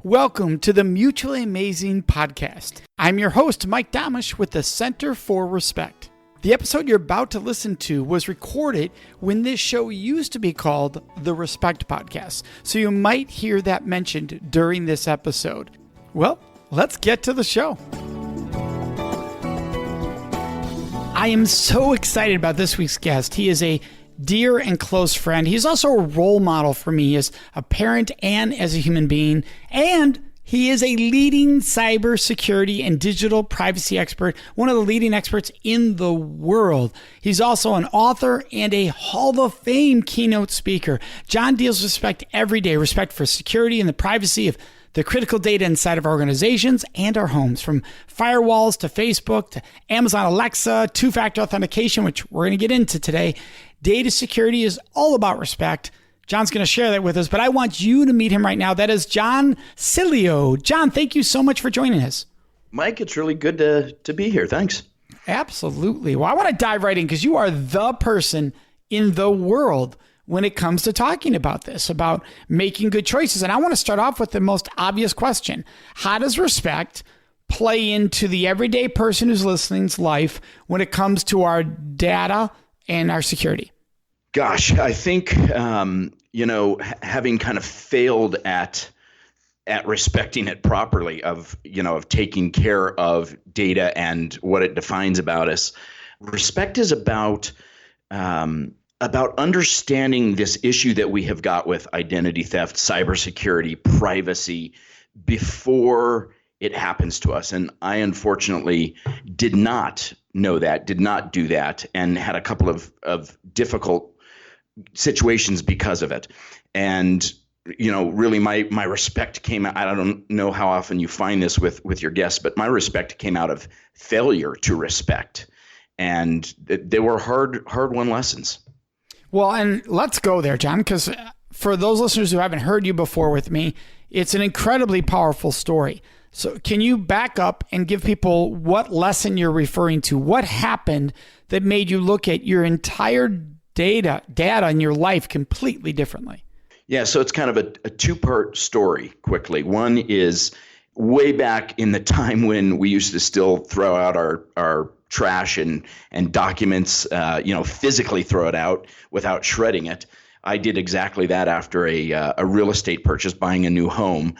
Welcome to the Mutually Amazing Podcast. I'm your host, Mike Domish with the Center for Respect. The episode you're about to listen to was recorded when this show used to be called the Respect Podcast, so you might hear that mentioned during this episode. Well, let's get to the show. I am so excited about this week's guest. He is a dear and close friend. He's also a role model for me as a parent and as a human being. And he is a leading cybersecurity and digital privacy expert, one of the leading experts in the world. He's also an author and a Hall of Fame keynote speaker. John deals with respect every day, respect for security and the privacy of the critical data inside of our organizations and our homes, from firewalls to Facebook to Amazon Alexa, two-factor authentication, which we're going to get into today. Data security is all about respect. John's going to share that with us, but I want you to meet him right now. That is John Cilio. John, thank you so much for joining us. Mike, it's really good to be here. Thanks. Absolutely. Well, I want to dive right in because you are the person in the world when it comes to talking about this, about making good choices. And I want to start off with the most obvious question. How does respect play into the everyday person who's listening's life when it comes to our data and our security? Gosh, I think, having kind of failed at respecting it properly, of taking care of data and what it defines about us. Respect is about understanding this issue that we have got with identity theft, cybersecurity, privacy before it happens to us. And I unfortunately did not know that, did not do that, and had a couple of difficult situations because of it. And, really my respect came out. I don't know how often you find this with your guests, but my respect came out of failure to respect. And they were hard-won lessons. Well, and let's go there, John, because for those listeners who haven't heard you before with me, it's an incredibly powerful story. So can you back up and give people what lesson you're referring to? What happened that made you look at your entire data in your life completely differently? Yeah, so it's kind of a two-part story quickly. One is way back in the time when we used to still throw out our trash and documents, physically throw it out without shredding it. I did exactly that after a real estate purchase, buying a new home,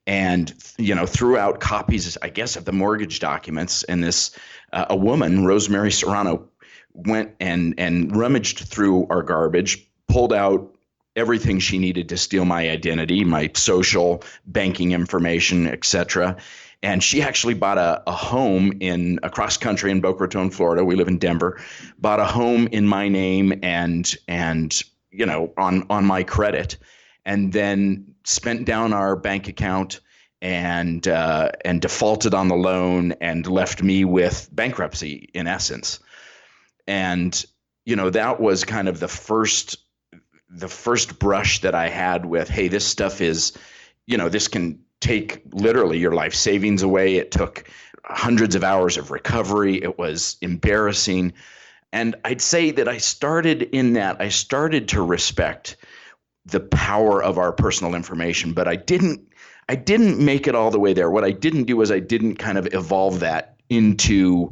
and threw out copies, I guess, of the mortgage documents. And this a woman, Rosemary Serrano, went and rummaged through our garbage, pulled out everything she needed to steal my identity, my social, banking information, etc. And she actually bought a home across country in Boca Raton, Florida. We live in Denver. Bought a home in my name and on my credit, and then spent down our bank account and defaulted on the loan and left me with bankruptcy in essence. And that was kind of the first brush that I had with, hey, this stuff is, this can take literally your life savings away. It took hundreds of hours of recovery. It was embarrassing. And I'd say that I started to respect the power of our personal information, but I didn't make it all the way there. What I didn't do is I didn't kind of evolve that into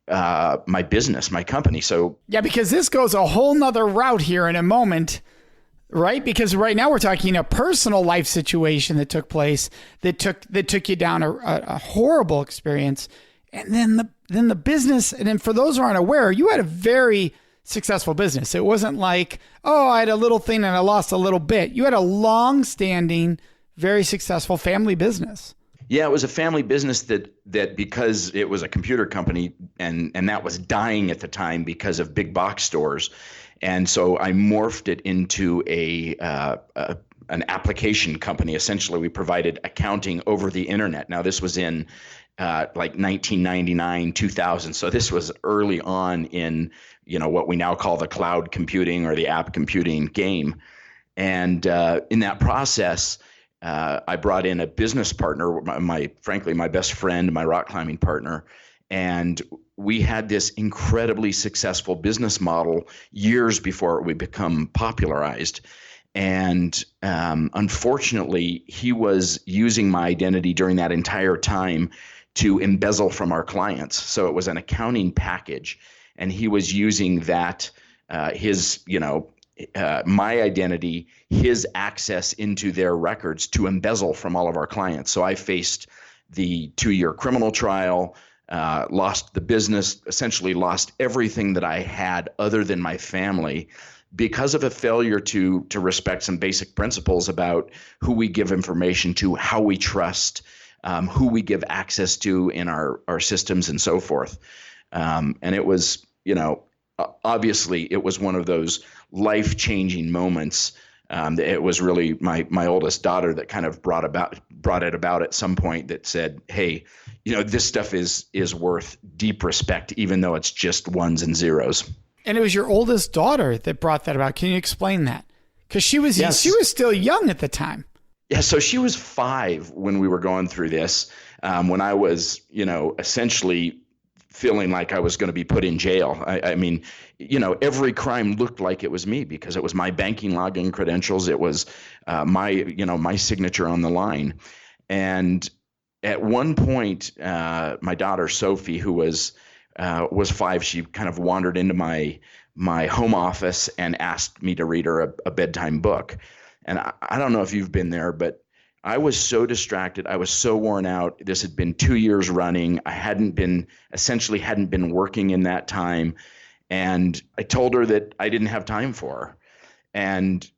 my business, my company. So yeah, because this goes a whole nother route here in a moment, right? Because right now we're talking a personal life situation that took place that took you down a horrible experience, and then the business. And then for those who aren't aware, you had a very successful business. It wasn't like, oh, I had a little thing and I lost a little bit. You had a long-standing, very successful family business. Yeah, it was a family business that because it was a computer company and that was dying at the time because of big box stores. And so I morphed it into an application company. Essentially, we provided accounting over the internet. Now, this was in like 1999, 2000. So this was early on in what we now call the cloud computing or the app computing game. And in that process, I brought in a business partner, frankly, my best friend, my rock climbing partner, and we had this incredibly successful business model years before it would become popularized. And unfortunately, he was using my identity during that entire time to embezzle from our clients. So it was an accounting package, and he was using that my identity, his access into their records to embezzle from all of our clients. So I faced the 2-year criminal trial, lost the business, essentially lost everything that I had other than my family because of a failure to respect some basic principles about who we give information to, how we trust, who we give access to in our systems and so forth. And it was, obviously it was one of those life-changing moments. It was really my oldest daughter that kind of brought it about at some point, that said, hey, this stuff is worth deep respect, even though it's just ones and zeros. And it was your oldest daughter that brought that about. Can you explain that? Because she was still young at the time. Yeah, so she was 5 when we were going through this, when I was, essentially feeling like I was going to be put in jail. I mean, every crime looked like it was me because it was my banking login credentials. It was my signature on the line. And at one point, my daughter, Sophie, who was 5, she kind of wandered into my home office and asked me to read her a bedtime book. And I don't know if you've been there, but I was so distracted. I was so worn out. This had been 2 years running. I hadn't been working in that time. And I told her that I didn't have time for her. And,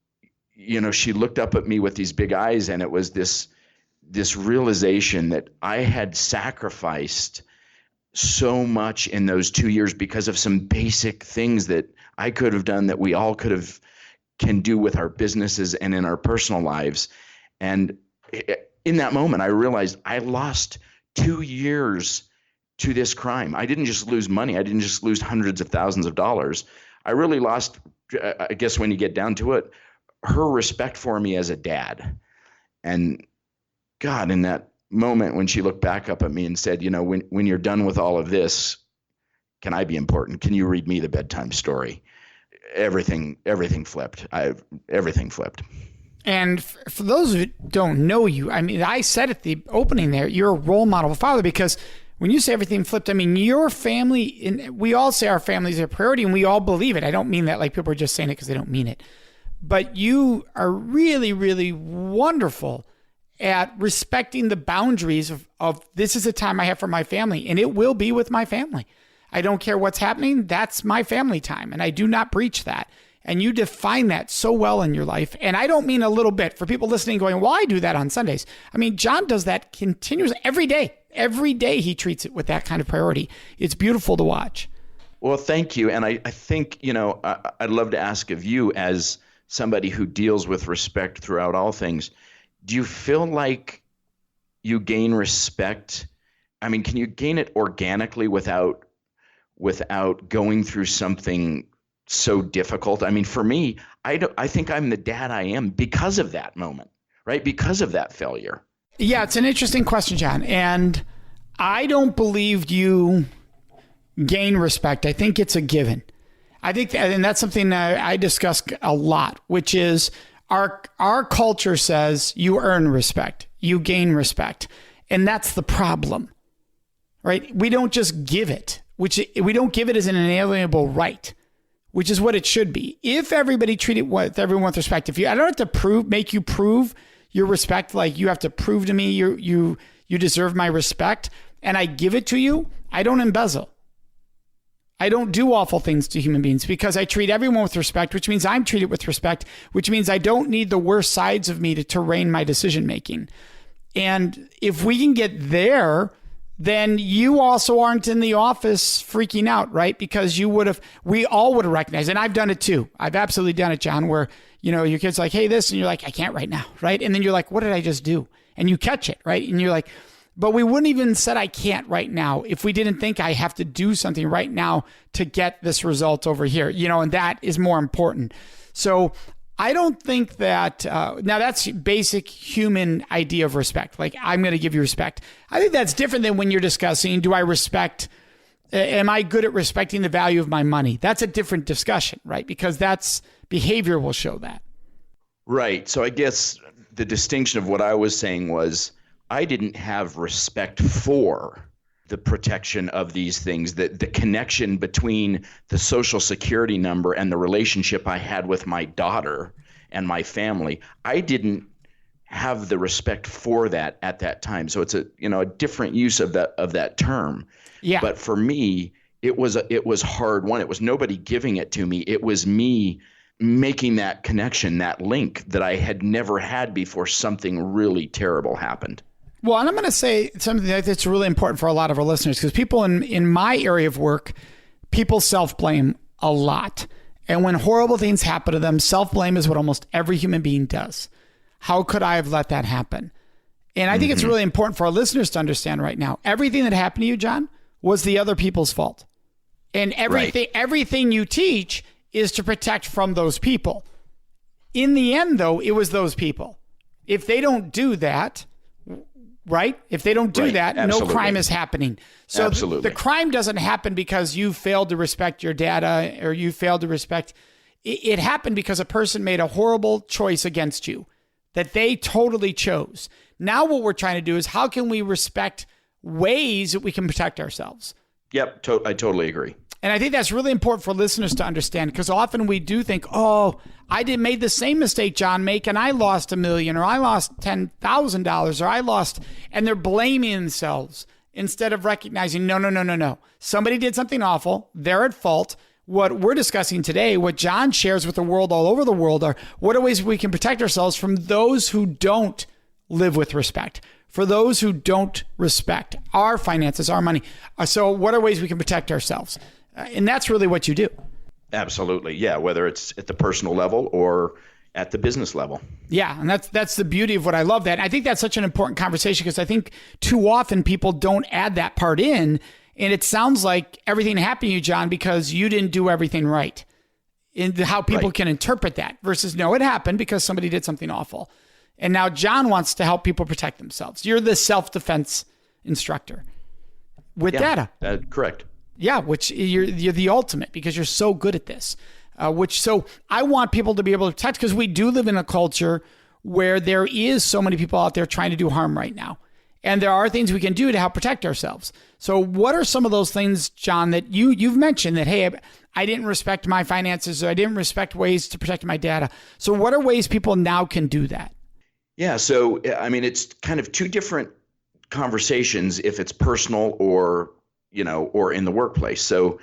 she looked up at me with these big eyes, and it was this realization that I had sacrificed so much in those 2 years because of some basic things that I could have done, that we all can do with our businesses and in our personal lives. And in that moment, I realized I lost 2 years to this crime. I didn't just lose money. I didn't just lose hundreds of thousands of dollars. I really lost, I guess when you get down to it, her respect for me as a dad. And God, in that moment when she looked back up at me and said, when you're done with all of this, can I be important? Can you read me the bedtime story? Everything flipped. Everything flipped. And for those who don't know you, I mean, I said at the opening there, you're a role model of a father, because when you say everything flipped, I mean, your family, and we all say our families are a priority, and we all believe it. I don't mean that like people are just saying it because they don't mean it. But you are really, really wonderful at respecting the boundaries of this is a time I have for my family, and it will be with my family. I don't care what's happening. That's my family time, and I do not breach that. And you define that so well in your life. And I don't mean a little bit. For people listening going, well, I do that on Sundays. I mean, John does that continuously every day. Every day he treats it with that kind of priority. It's beautiful to watch. Well, thank you. And I think, I'd love to ask of you, as somebody who deals with respect throughout all things, do you feel like you gain respect? I mean, can you gain it organically without going through something so difficult? I mean, for me, I think I'm the dad I am because of that moment, right? Because of that failure. Yeah, it's an interesting question, John. And I don't believe you gain respect. I think it's a given. I think, and that's something I discuss a lot, which is our culture says you earn respect, you gain respect. And that's the problem, right? We don't just give it, we don't give it as an inalienable right, which is what it should be. If everybody treated everyone with respect, I don't have to make you prove your respect, like you have to prove to me you deserve my respect, and I give it to you, I don't embezzle. I don't do awful things to human beings because I treat everyone with respect, which means I'm treated with respect, which means I don't need the worst sides of me to terrain my decision making. And if we can get there, then you also aren't in the office freaking out, right? Because we all would have recognized, and I've done it too. I've absolutely done it, John, where, your kid's like, hey, this, and you're like, I can't right now, right? And then you're like, what did I just do? And you catch it, right? And you're like, but we wouldn't even said I can't right now if we didn't think I have to do something right now to get this result over here, and that is more important. So I don't think that, now that's basic human idea of respect. Like, I'm going to give you respect. I think that's different than when you're discussing, am I good at respecting the value of my money? That's a different discussion, right? Because behavior will show that. Right. So I guess the distinction of what I was saying was I didn't have respect for the protection of these things, that the connection between the social security number and the relationship I had with my daughter and my family. I didn't have the respect for that at that time. So it's a different use of that term. Yeah. But for me, it was hard one. It was nobody giving it to me. It was me making that connection, that link that I had never had before something really terrible happened. Well, and I'm going to say something that's really important for a lot of our listeners, because people in my area of work, people self-blame a lot. And when horrible things happen to them, self-blame is what almost every human being does. How could I have let that happen? And I think it's really important for our listeners to understand right now, everything that happened to you, John, was the other people's fault. And everything you teach is to protect from those people. In the end, though, it was those people. If they don't do that, right? If they don't do that, Absolutely. No crime is happening. So Absolutely. the crime doesn't happen because you failed to respect your data or you failed to respect. It happened because a person made a horrible choice against you that they totally chose. Now what we're trying to do is how can we respect ways that we can protect ourselves? Yep, I totally agree. And I think that's really important for listeners to understand, because often we do think, oh, made the same mistake John made and I lost $1 million or I lost $10,000 or I lost, and they're blaming themselves instead of recognizing, no. Somebody did something awful. They're at fault. What we're discussing today, what John shares with the world all over the world, are what are ways we can protect ourselves from those who don't live with respect, for those who don't respect our finances, our money. So what are ways we can protect ourselves? And that's really what you do. Absolutely. Yeah. Whether it's at the personal level or at the business level. Yeah. And that's the beauty of what I love that. And I think that's such an important conversation, because I think too often people don't add that part in. And it sounds like everything happened to you, John, because you didn't do everything right. And how people can interpret that versus, no, it happened because somebody did something awful. And now John wants to help people protect themselves. You're the self-defense instructor with data. Correct. Yeah, which you're the ultimate, because you're so good at this. So I want people to be able to protect, because we do live in a culture where there is so many people out there trying to do harm right now. And there are things we can do to help protect ourselves. So what are some of those things, John, that you've mentioned that, hey, I didn't respect my finances, or I didn't respect ways to protect my data. So what are ways people now can do that? Yeah. So, I mean, it's kind of two different conversations if it's personal or in the workplace. So,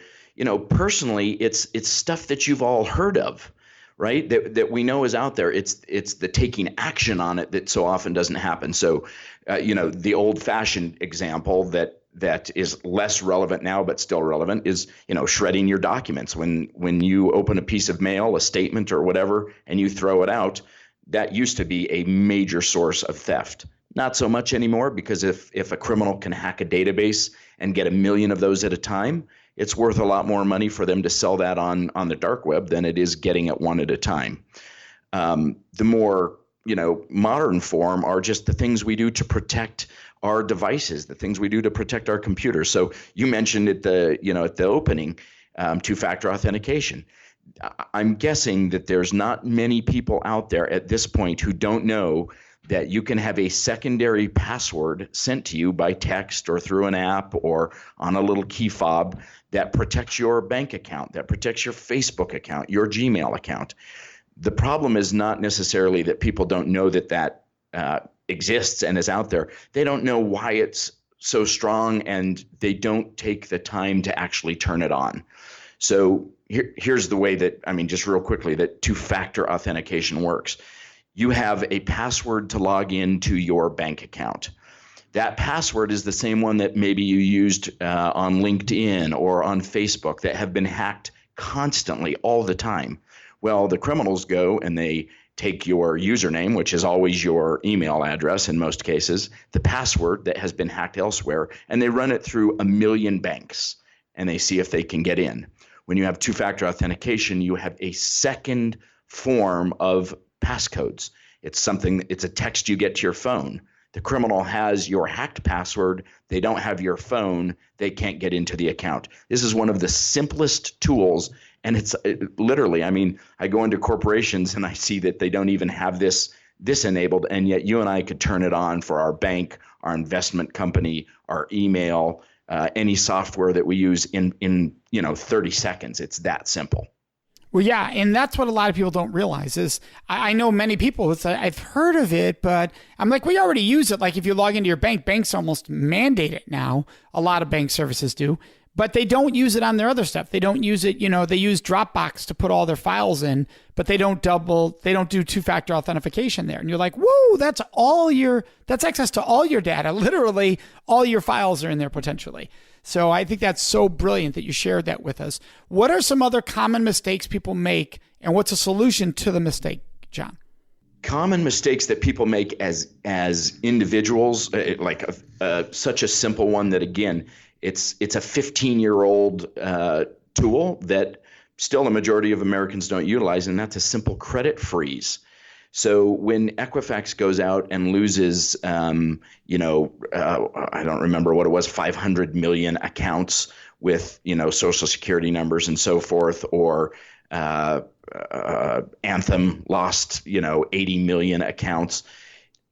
personally, it's stuff that you've all heard of, right? That we know is out there. It's the taking action on it that so often doesn't happen. So, the old-fashioned example that is less relevant now but still relevant is, shredding your documents. When you open a piece of mail, a statement or whatever, and you throw it out, that used to be a major source of theft. Not so much anymore, because if a criminal can hack a database and get 1 million of those at a time, it's worth a lot more money for them to sell that on the dark web than it is getting it one at a time. The more modern form are just the things we do to protect our devices, the things we do to protect our computers. So you mentioned at the opening, two-factor authentication. I'm guessing that there's not many people out there at this point who don't know that you can have a secondary password sent to you by text or through an app or on a little key fob that protects your bank account, that protects your Facebook account, your Gmail account. The problem is not necessarily that people don't know that exists and is out there. They don't know why it's so strong, and they don't take the time to actually turn it on. So here's the way that, just real quickly, that two-factor authentication works. You have a password to log into your bank account. That password is the same one that maybe you used on LinkedIn or on Facebook that have been hacked constantly all the time. Well, the criminals go and they take your username, which is always your email address in most cases, the password that has been hacked elsewhere, and they run it through 1 million banks, and they see if they can get in. When you have two-factor authentication, you have a second form of passcodes. It's a text you get to your phone. The criminal has your hacked password. They don't have your phone. They can't get into the account. This is one of the simplest tools And literally, I mean, I go into corporations and I see that they don't even have this enabled, and yet you and I could turn it on for our bank, our investment company, our email, any software that we use in 30 seconds. It's that simple. Well, yeah, and that's what a lot of people don't realize is I know many people, I've heard of it, but I'm like, we already use it. Like if you log into your bank, banks almost mandate it now. A lot of bank services do, but they don't use it on their other stuff. They don't use it, they use Dropbox to put all their files in, but they don't do two-factor authentication there. And you're like, whoa, that's access to all your data. Literally all your files are in there potentially. So I think that's so brilliant that you shared that with us. What are some other common mistakes people make, and what's a solution to the mistake, John? Common mistakes that people make as individuals, such a simple one that, again, it's a 15-year-old tool that still a majority of Americans don't utilize, and that's a simple credit freeze. So when Equifax goes out and loses, I don't remember what it was, 500 million accounts with, Social Security numbers and so forth, or Anthem lost, 80 million accounts.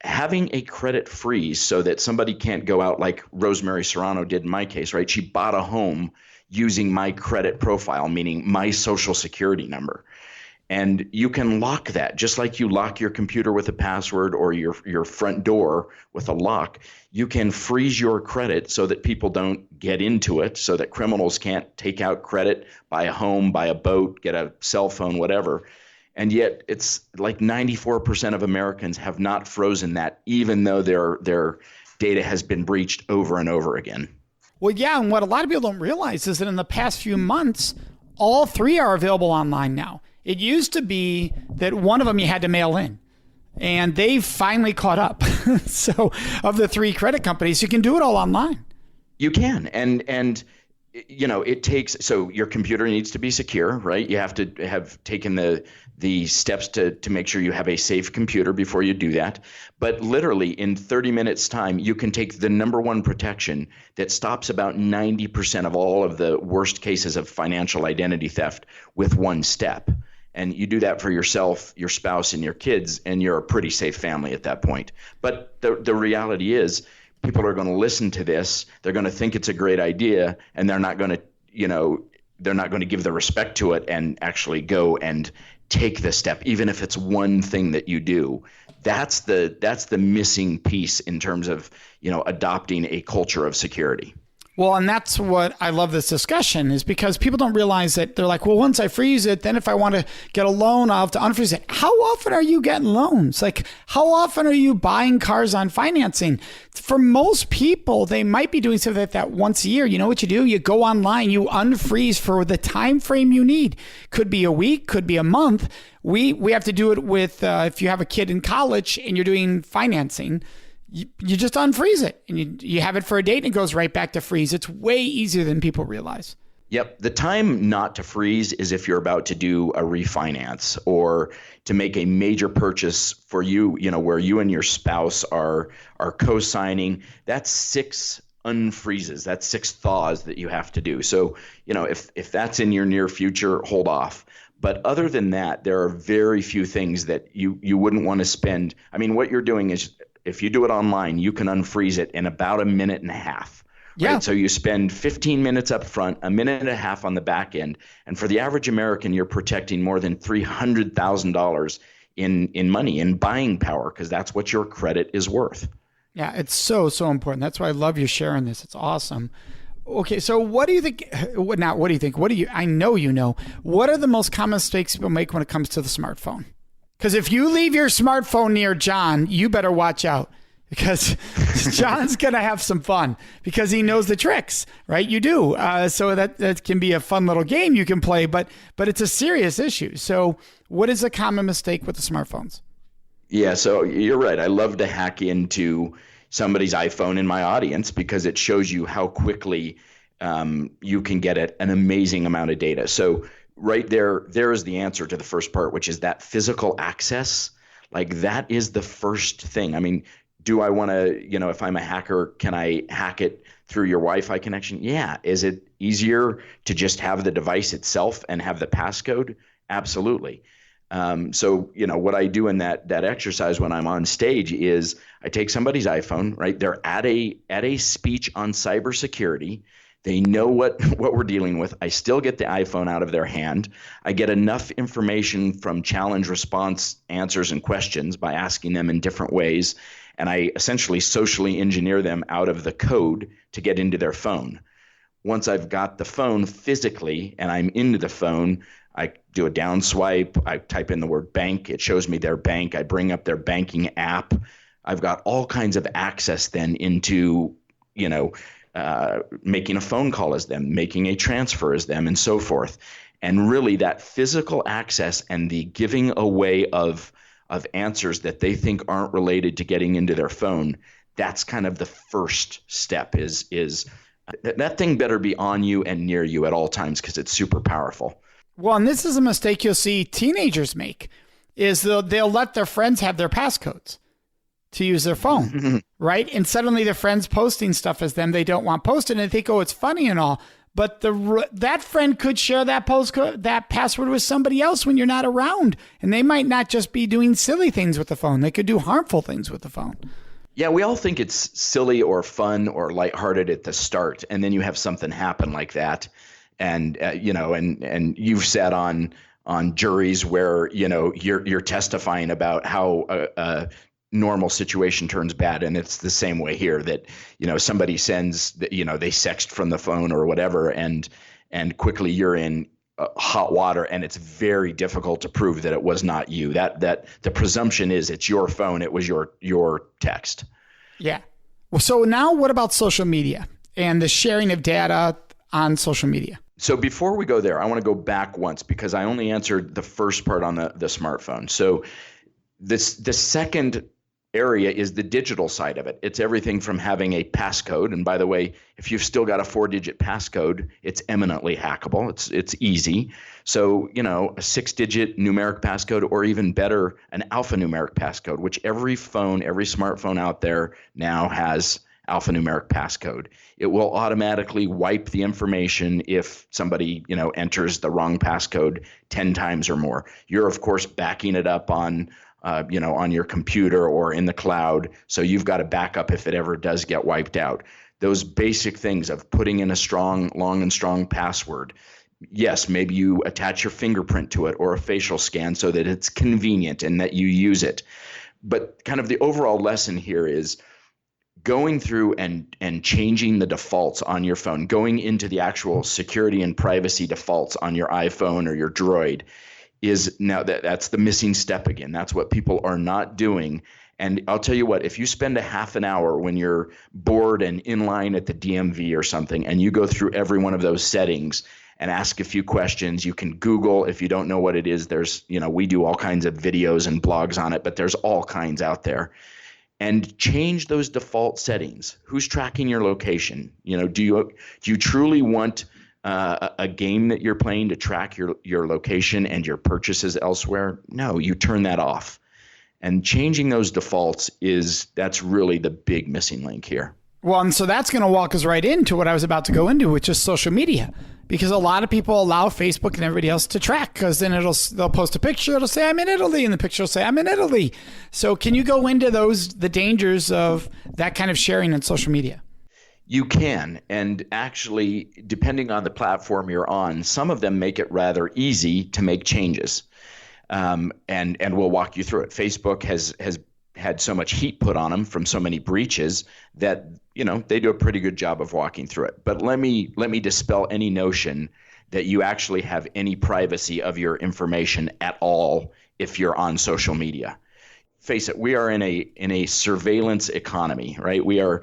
Having a credit freeze so that somebody can't go out like Rosemary Serrano did in my case, right? She bought a home using my credit profile, meaning my Social Security number. And you can lock that, just like you lock your computer with a password or your front door with a lock. You can freeze your credit so that people don't get into it, so that criminals can't take out credit, buy a home, buy a boat, get a cell phone, whatever. And yet it's like 94% of Americans have not frozen that, even though their data has been breached over and over again. Well, yeah, and what a lot of people don't realize is that in the past few months, all three are available online now. It used to be that one of them you had to mail in, and they've finally caught up. So of the three credit companies, you can do it all online. You can. And it takes, so your computer needs to be secure, right? You have to have taken the steps to make sure you have a safe computer before you do that. But literally in 30 minutes time, you can take the number one protection that stops about 90% of all of the worst cases of financial identity theft with one step. And you do that for yourself, your spouse, and your kids, and you're a pretty safe family at that point. But the reality is, people are going to listen to this. They're going to think it's a great idea, and they're not going to give the respect to it and actually go and take the step, even if it's one thing that you do. That's the missing piece in terms of adopting a culture of security. Well, and that's what I love this discussion is because people don't realize that they're like, well, once I freeze it, then if I want to get a loan, I'll have to unfreeze it. How often are you getting loans? Like, how often are you buying cars on financing? For most people, they might be doing something like that once a year. You know what you do? You go online, you unfreeze for the time frame you need. Could be a week, could be a month. We have to do it with if you have a kid in college and you're doing financing. You just unfreeze it and you have it for a date and it goes right back to freeze. It's way easier than people realize. Yep. The time not to freeze is if you're about to do a refinance or to make a major purchase for you, where you and your spouse are co-signing. That's 6 unfreezes. That's 6 thaws that you have to do. So, if that's in your near future, hold off. But other than that, there are very few things that you wouldn't want to spend. I mean, what you're doing is, if you do it online, you can unfreeze it in about a minute and a half. Right? Yeah. So you spend 15 minutes up front, a minute and a half on the back end. And for the average American, you're protecting more than $300,000 in money, in buying power, because that's what your credit is worth. Yeah, it's so important. That's why I love you sharing this. It's awesome. Okay, so what do you think? What do you think? I know you know. What are the most common mistakes people make when it comes to the smartphone? Because if you leave your smartphone near John, you better watch out because John's going to have some fun because he knows the tricks, right? You do. So that can be a fun little game you can play, but it's a serious issue. So what is a common mistake with the smartphones? Yeah, so you're right. I love to hack into somebody's iPhone in my audience because it shows you how quickly you can get an amazing amount of data. So right there is the answer to the first part, which is that physical access. Like that is the first thing. I mean, do I want to, if I'm a hacker, can I hack it through your Wi-Fi connection? Yeah. Is it easier to just have the device itself and have the passcode? Absolutely. So, what I do in that exercise when I'm on stage is I take somebody's iPhone, right? They're at a speech on cybersecurity. They know what we're dealing with. I still get the iPhone out of their hand. I get enough information from challenge response answers and questions by asking them in different ways. And I essentially socially engineer them out of the code to get into their phone. Once I've got the phone physically and I'm into the phone, I do a down swipe. I type in the word bank. It shows me their bank. I bring up their banking app. I've got all kinds of access then into, making a phone call as them, making a transfer as them, and so forth. And really that physical access and the giving away of answers that they think aren't related to getting into their phone, that's kind of the first step is that thing better be on you and near you at all times because it's super powerful. Well, and this is a mistake you'll see teenagers make, is they'll let their friends have their passcodes to use their phone, right? And suddenly their friend's posting stuff as them they don't want posted, and they think, oh, it's funny and all. But that friend could share that password with somebody else when you're not around, and they might not just be doing silly things with the phone. They could do harmful things with the phone. Yeah, we all think it's silly or fun or lighthearted at the start, and then you have something happen like that. And and you've sat on juries where you're testifying about how a normal situation turns bad, and it's the same way here that somebody sends they sext from the phone or whatever, and quickly you're in hot water, and it's very difficult to prove that it was not you. That the presumption is it's your phone, it was your text. Yeah. Well, so now what about social media and the sharing of data on social media? So before we go there, I want to go back once because I only answered the first part on the smartphone. So the second area is the digital side of it. It's everything from having a passcode. And by the way, if you've still got a 4-digit passcode, it's eminently hackable. It's easy. So, a 6-digit numeric passcode, or even better, an alphanumeric passcode, which every smartphone out there now has alphanumeric passcode. It will automatically wipe the information if somebody, enters the wrong passcode 10 times or more. You're of course backing it up on your computer or in the cloud. So you've got a backup if it ever does get wiped out. Those basic things of putting in a long and strong password. Yes, maybe you attach your fingerprint to it or a facial scan so that it's convenient and that you use it. But kind of the overall lesson here is going through and changing the defaults on your phone, going into the actual security and privacy defaults on your iPhone or your Droid is now that's the missing step again. That's what people are not doing. And I'll tell you what, if you spend a half an hour when you're bored and in line at the DMV or something, and you go through every one of those settings and ask a few questions, you can Google if you don't know what it is. There's, we do all kinds of videos and blogs on it, but there's all kinds out there. And change those default settings. Who's tracking your location? Do you truly want a game that you're playing to track your location and your purchases elsewhere? No, you turn that off. And changing those defaults that's really the big missing link here. Well, and so that's going to walk us right into what I was about to go into, which is social media. Because a lot of people allow Facebook and everybody else to track, because then they'll post a picture, it'll say I'm in Italy, and the picture will say I'm in Italy. So can you go into the dangers of that kind of sharing on social media? You can, and actually, depending on the platform you're on, some of them make it rather easy to make changes, and we'll walk you through it. Facebook has had so much heat put on them from so many breaches that they do a pretty good job of walking through it. But let me dispel any notion that you actually have any privacy of your information at all if you're on social media. Face it, we are in a surveillance economy, right? We are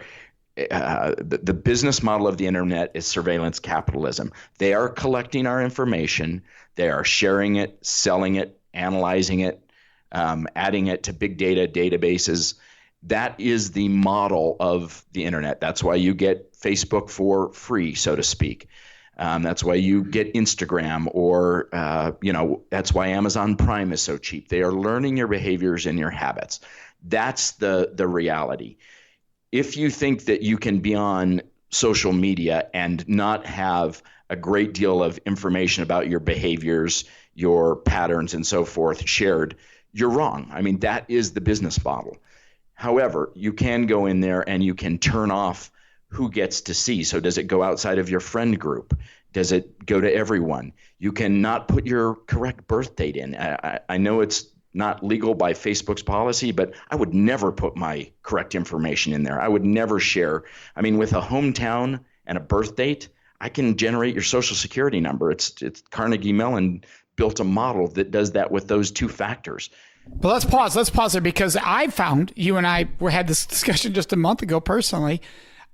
the business model of the internet is surveillance capitalism. They are collecting our information, they are sharing it, selling it, analyzing it, adding it to big data databases. That is the model of the internet. That's why you get Facebook for free, so to speak. That's why you get Instagram, or that's why Amazon Prime is so cheap. They are learning your behaviors and your habits. That's the reality. If you think that you can be on social media and not have a great deal of information about your behaviors, your patterns, and so forth shared, you're wrong. I mean, that is the business model. However, you can go in there and you can turn off who gets to see. So does it go outside of your friend group? Does it go to everyone? You can not put your correct birth date in. I know it's not legal by Facebook's policy, but I would never put my correct information in there. I would never share. I mean, with a hometown and a birth date, I can generate your social security number. It's Carnegie Mellon built a model that does that with those two factors. But let's pause. Let's pause there, because I found, you and I had this discussion just a month ago personally.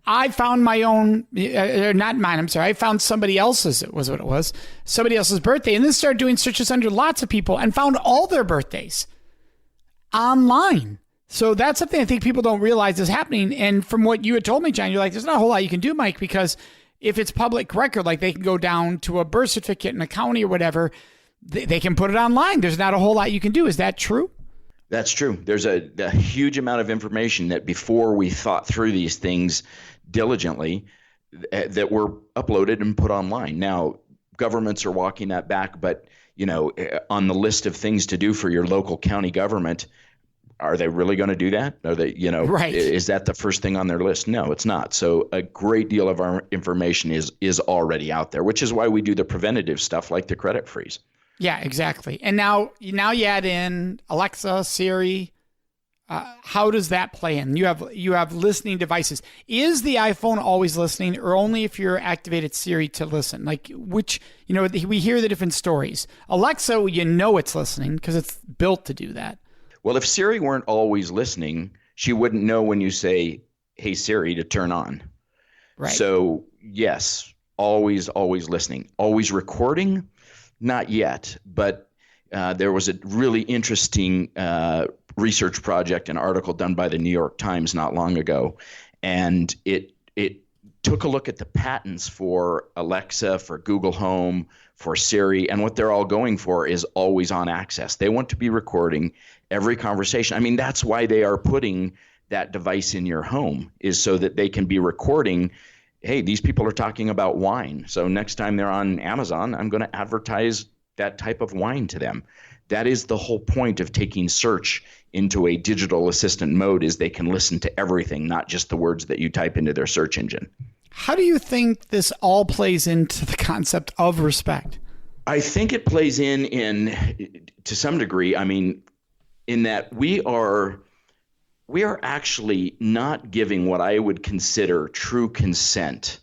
I found my own, not mine, I'm sorry. I found somebody else's, it was what it was, somebody else's birthday, and then started doing searches under lots of people and found all their birthdays online. So that's something I think people don't realize is happening. And from what you had told me, John, you're like, there's not a whole lot you can do, Mike, because if it's public record, like they can go down to a birth certificate in a county or whatever, they can put it online. There's not a whole lot you can do. Is that true? That's true. There's a huge amount of information that before we thought through these things diligently that were uploaded and put online. Now, governments are walking that back, but on the list of things to do for your local county government, are they really going to do that? Are they, right. Is that the first thing on their list? No, it's not. So a great deal of our information is already out there, which is why we do the preventative stuff like the credit freeze. Yeah, exactly. And now you add in Alexa, Siri. How does that play in? You have listening devices. Is the iPhone always listening, or only if you're activated Siri to listen? Like which, we hear the different stories. Alexa, it's listening because it's built to do that. Well, if Siri weren't always listening, she wouldn't know when you say, "Hey Siri," to turn on. Right. So yes, always listening. Always recording? Not yet, but there was a really interesting research project, an article done by the New York Times not long ago, and it took a look at the patents for Alexa, for Google Home, for Siri, and what they're all going for is always on access. They want to be recording every conversation. I mean, that's why they are putting that device in your home, is so that they can be recording, hey, these people are talking about wine, so next time they're on Amazon, I'm going to advertise that type of wine to them. That is the whole point of taking search into a digital assistant mode, is they can listen to everything, not just the words that you type into their search engine. How do you think this all plays into the concept of respect? I think it plays in to some degree. I mean, in that we are actually not giving what I would consider true consent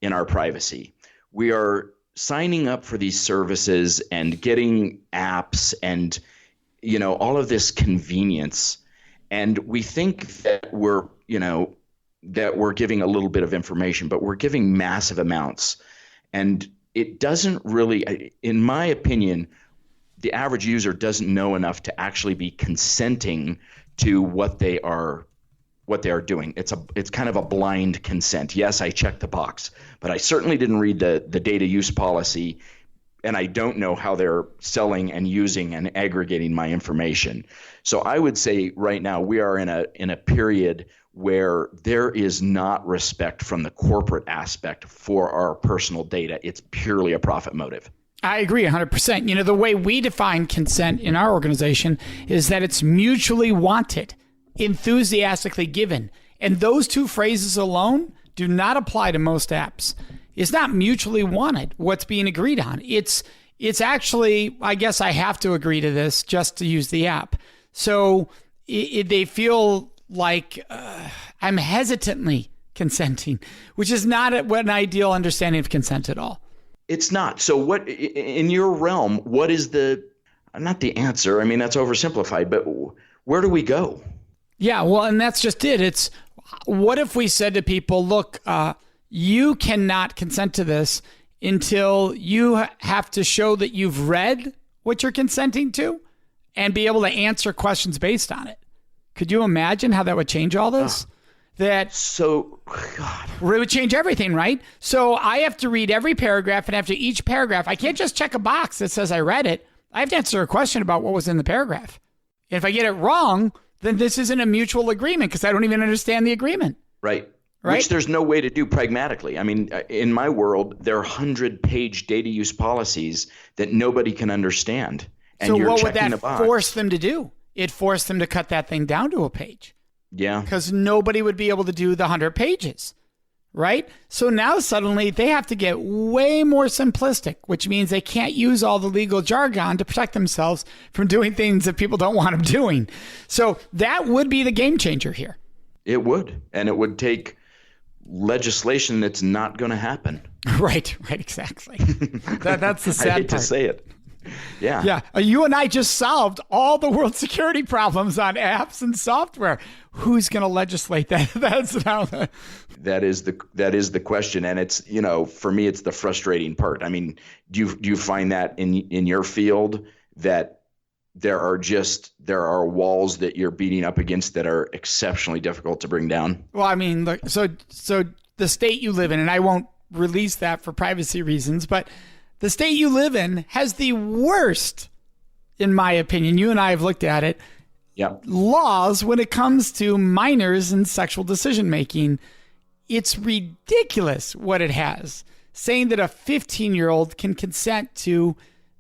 in our privacy. We are signing up for these services and getting apps and all of this convenience, and we think that we're giving a little bit of information, but we're giving massive amounts, and it doesn't really, in my opinion, the average user doesn't know enough to actually be consenting to what they are doing. It's kind of a blind consent. Yes, I checked the box, but I certainly didn't read the data use policy, and I don't know how they're selling and using and aggregating my information. So I would say right now we are in a period where there is not respect from the corporate aspect for our personal data. It's purely a profit motive. I agree 100%. The way we define consent in our organization is that it's mutually wanted, enthusiastically given. And those two phrases alone do not apply to most apps. It's not mutually wanted, what's being agreed on. It's actually, I guess I have to agree to this just to use the app. So they feel like I'm hesitantly consenting, which is not an ideal understanding of consent at all. It's not. So what, in your realm, what is not the answer? I mean, that's oversimplified, but where do we go? Yeah, well, and that's just it. It's, what if we said to people, look, you cannot consent to this until you have to show that you've read what you're consenting to and be able to answer questions based on it. Could you imagine how that would change all this? God. It would change everything, right? So I have to read every paragraph, and after each paragraph, I can't just check a box that says I read it. I have to answer a question about what was in the paragraph. And if I get it wrong, then this isn't a mutual agreement because I don't even understand the agreement. Right. right? Which there's no way to do pragmatically. I mean, in my world, there are 100-page data use policies that nobody can understand. And So you're what would checking that the box. force them to do? It forced them to cut that thing down to a page. Yeah. Because nobody would be able to do the 100 pages, right? So now suddenly they have to get way more simplistic, which means they can't use all the legal jargon to protect themselves from doing things that people don't want them doing. So that would be the game changer here. It would. And it would take legislation that's not going to happen. Right, exactly. That's the sad I hate part. to say it. Yeah. Yeah. You and I just solved all the world's security problems on apps and software. Who's going to legislate that? That's now That is the question. And it's, for me, it's the frustrating part. I mean, do you find that in your field that there are walls that you're beating up against that are exceptionally difficult to bring down? Well, I mean, look, so the state you live in, and I won't release that for privacy reasons, but the state you live in has the worst, in my opinion, you and I have looked at it, laws when it comes to minors and sexual decision making. It's ridiculous what it has, saying that a 15-year-old can consent to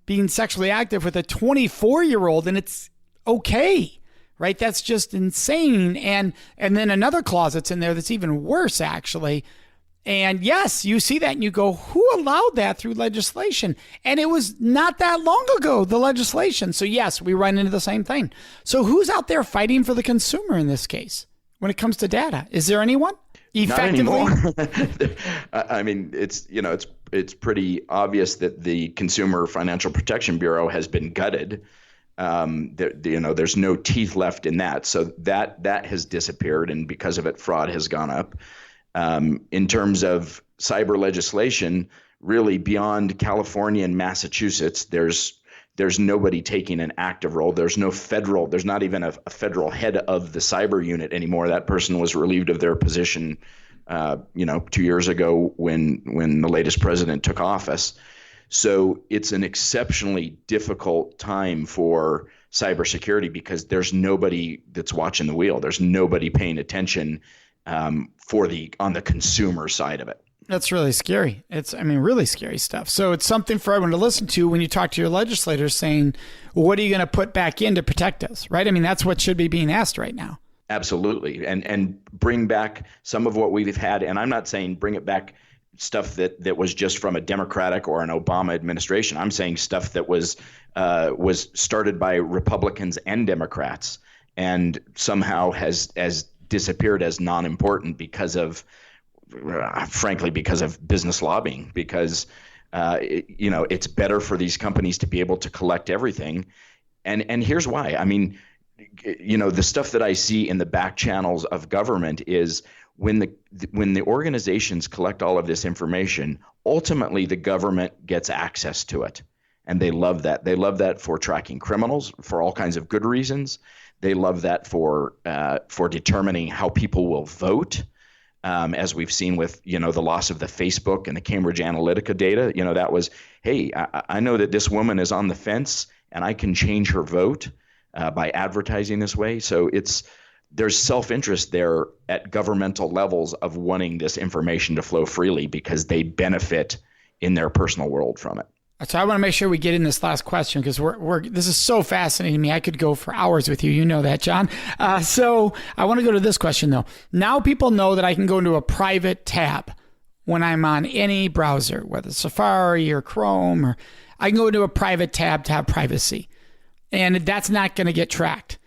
being sexually active with a 24-year-old and it's okay, right? That's just insane. And then another clause that's in there that's even worse, actually. And yes, you see that and you go, who allowed that through legislation? And it was not that long ago, the legislation. So yes, we run into the same thing. So who's out there fighting for the consumer in this case when it comes to data? Is there anyone? Effectively? Not anymore. I mean, it's pretty obvious that the Consumer Financial Protection Bureau has been gutted. There's no teeth left in that. So that has disappeared, and because of it, fraud has gone up. In terms of cyber legislation, really beyond California and Massachusetts, there's nobody taking an active role. There's not even a federal head of the cyber unit anymore. That person was relieved of their position, 2 years ago when the latest president took office. So it's an exceptionally difficult time for cybersecurity because there's nobody that's watching the wheel. There's nobody paying attention on the consumer side of it. That's really scary. It's really scary stuff. So it's something for everyone to listen to when you talk to your legislators saying, well, what are you going to put back in to protect us, right? I mean, that's what should be being asked right now. Absolutely. And bring back some of what we've had. And I'm not saying bring it back stuff that was just from a Democratic or an Obama administration. I'm saying stuff that was started by Republicans and Democrats and somehow has disappeared as non-important because of business lobbying, because it's better for these companies to be able to collect everything. And here's why. I mean, the stuff that I see in the back channels of government is when the organizations collect all of this information, ultimately the government gets access to it. And they love that. They love that for tracking criminals for all kinds of good reasons. They love that for determining how people will vote. As we've seen with, the loss of the Facebook and the Cambridge Analytica data, that was, hey, I know that this woman is on the fence and I can change her vote by advertising this way. So there's self-interest there at governmental levels of wanting this information to flow freely because they benefit in their personal world from it. So I want to make sure we get in this last question because this is so fascinating to me. I could go for hours with you. You know that, John. So I want to go to this question, though. Now people know that I can go into a private tab when I'm on any browser, whether it's Safari or Chrome, or I can go into a private tab to have privacy. And that's not going to get tracked.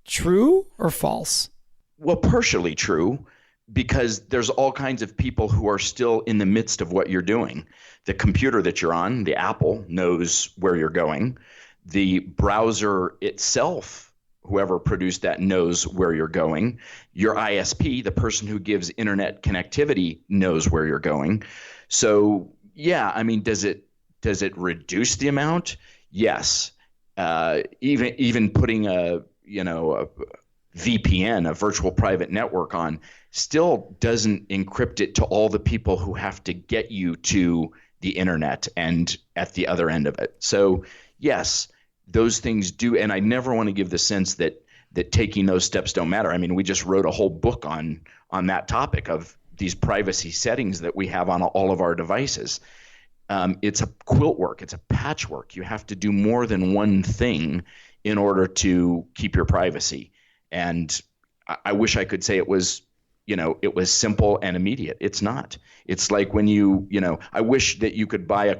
True or false? Well, partially true, because there's all kinds of people who are still in the midst of what you're doing. The computer that you're on, the Apple, knows where you're going. The browser itself, whoever produced that, knows where you're going. Your ISP, the person who gives internet connectivity, knows where you're going. So, yeah, I mean, does it reduce the amount? Yes. Even putting a VPN, a virtual private network, on still doesn't encrypt it to all the people who have to get you to the internet and at the other end of it. So yes, those things do. And I never want to give the sense that taking those steps don't matter. I mean, we just wrote a whole book on that topic of these privacy settings that we have on all of our devices. It's a quilt work. It's a patchwork. You have to do more than one thing in order to keep your privacy. And I wish I could say it was simple and immediate. It's not. It's like when I wish that you could buy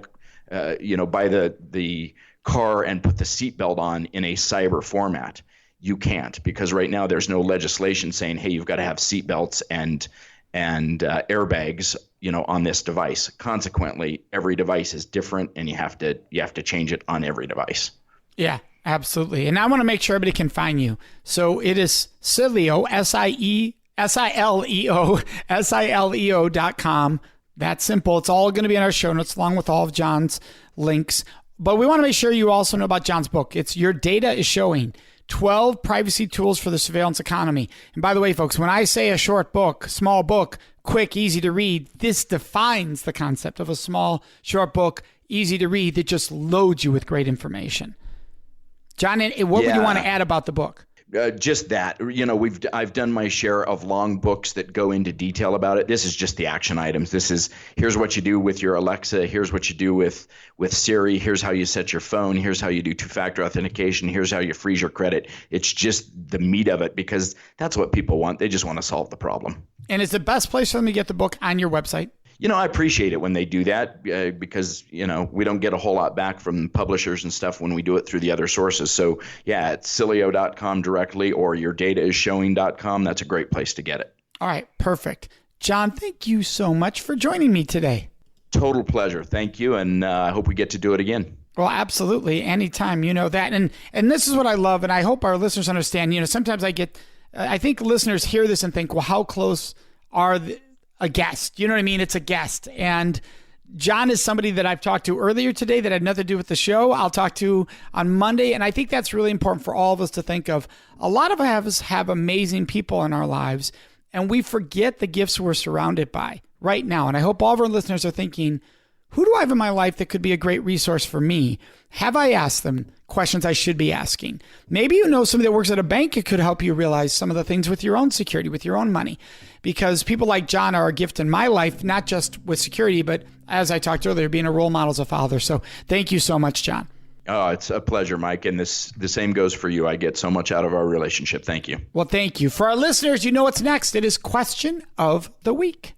the car and put the seatbelt on in a cyber format. You can't, because right now there's no legislation saying, hey, you've got to have seatbelts and airbags, on this device. Consequently, every device is different, and you have to change it on every device. Yeah, absolutely. And I want to make sure everybody can find you. So it is Sileo, SILEO.com. That's simple. It's all going to be in our show notes along with all of John's links. But we want to make sure you also know about John's book. It's Your Data is Showing 12 Privacy Tools for the Surveillance Economy. And by the way, folks, when I say a short book, small book, quick, easy to read, this defines the concept of a small, short book, easy to read that just loads you with great information. John, what would you want to add about the book? Just that, I've done my share of long books that go into detail about it. This is just the action items. Here's what you do with your Alexa. Here's what you do with Siri. Here's how you set your phone. Here's how you do two-factor authentication. Here's how you freeze your credit. It's just the meat of it, because that's what people want. They just want to solve the problem. And is the best place for them to get the book on your website? I appreciate it when they do that, because, we don't get a whole lot back from publishers and stuff when we do it through the other sources. So, yeah, it's Sileo.com directly, or yourdataisshowing.com. That's a great place to get it. All right, perfect. John, thank you so much for joining me today. Total pleasure. Thank you, and I hope we get to do it again. Well, absolutely. Anytime, that. And this is what I love, and I hope our listeners understand. Sometimes I think listeners hear this and think, well, how close are a guest? You know what I mean? It's a guest. And John is somebody that I've talked to earlier today that had nothing to do with the show. I'll talk to on Monday. And I think that's really important for all of us to think of. A lot of us have amazing people in our lives, and we forget the gifts we're surrounded by right now. And I hope all of our listeners are thinking, who do I have in my life that could be a great resource for me? Have I asked them questions I should be asking? Maybe somebody that works at a bank that could help you realize some of the things with your own security, with your own money. Because people like John are a gift in my life, not just with security, but as I talked earlier, being a role model as a father. So thank you so much, John. Oh, it's a pleasure, Mike. And the same goes for you. I get so much out of our relationship. Thank you. Well, thank you. For our listeners, what's next. It is Question of the Week.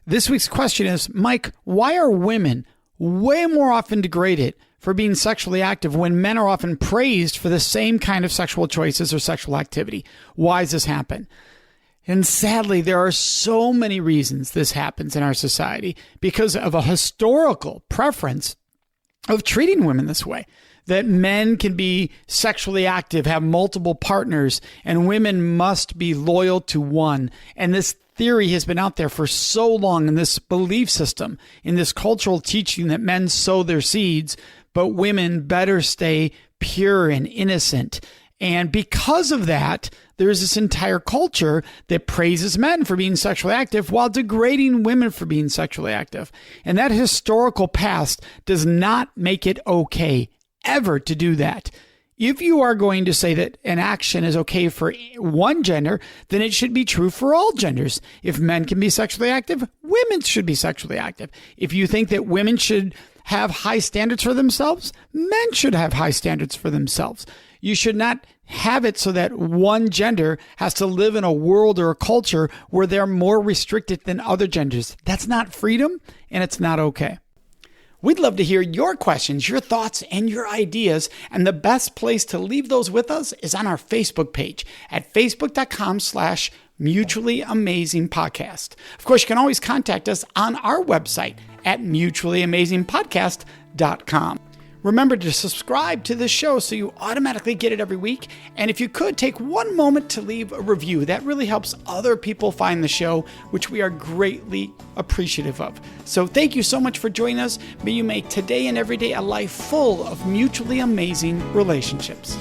This week's question is, Mike, why are women way more often degraded for being sexually active when men are often praised for the same kind of sexual choices or sexual activity? Why does this happen? And sadly, there are so many reasons this happens in our society because of a historical preference of treating women this way. That men can be sexually active, have multiple partners, and women must be loyal to one. And this theory has been out there for so long in this belief system, in this cultural teaching that men sow their seeds, but women better stay pure and innocent. And because of that, there's this entire culture that praises men for being sexually active while degrading women for being sexually active. And that historical past does not make it okay ever to do that. If you are going to say that an action is okay for one gender, then it should be true for all genders. If men can be sexually active, women should be sexually active. If you think that women should have high standards for themselves, men should have high standards for themselves. You should not have it so that one gender has to live in a world or a culture where they're more restricted than other genders. That's not freedom, and it's not okay. We'd love to hear your questions, your thoughts, and your ideas. And the best place to leave those with us is on our Facebook page at facebook.com/Mutually Amazing Podcast. Of course, you can always contact us on our website at mutuallyamazingpodcast.com. Remember to subscribe to this show so you automatically get it every week. And if you could, take one moment to leave a review. That really helps other people find the show, which we are greatly appreciative of. So thank you so much for joining us. May you make today and every day a life full of mutually amazing relationships.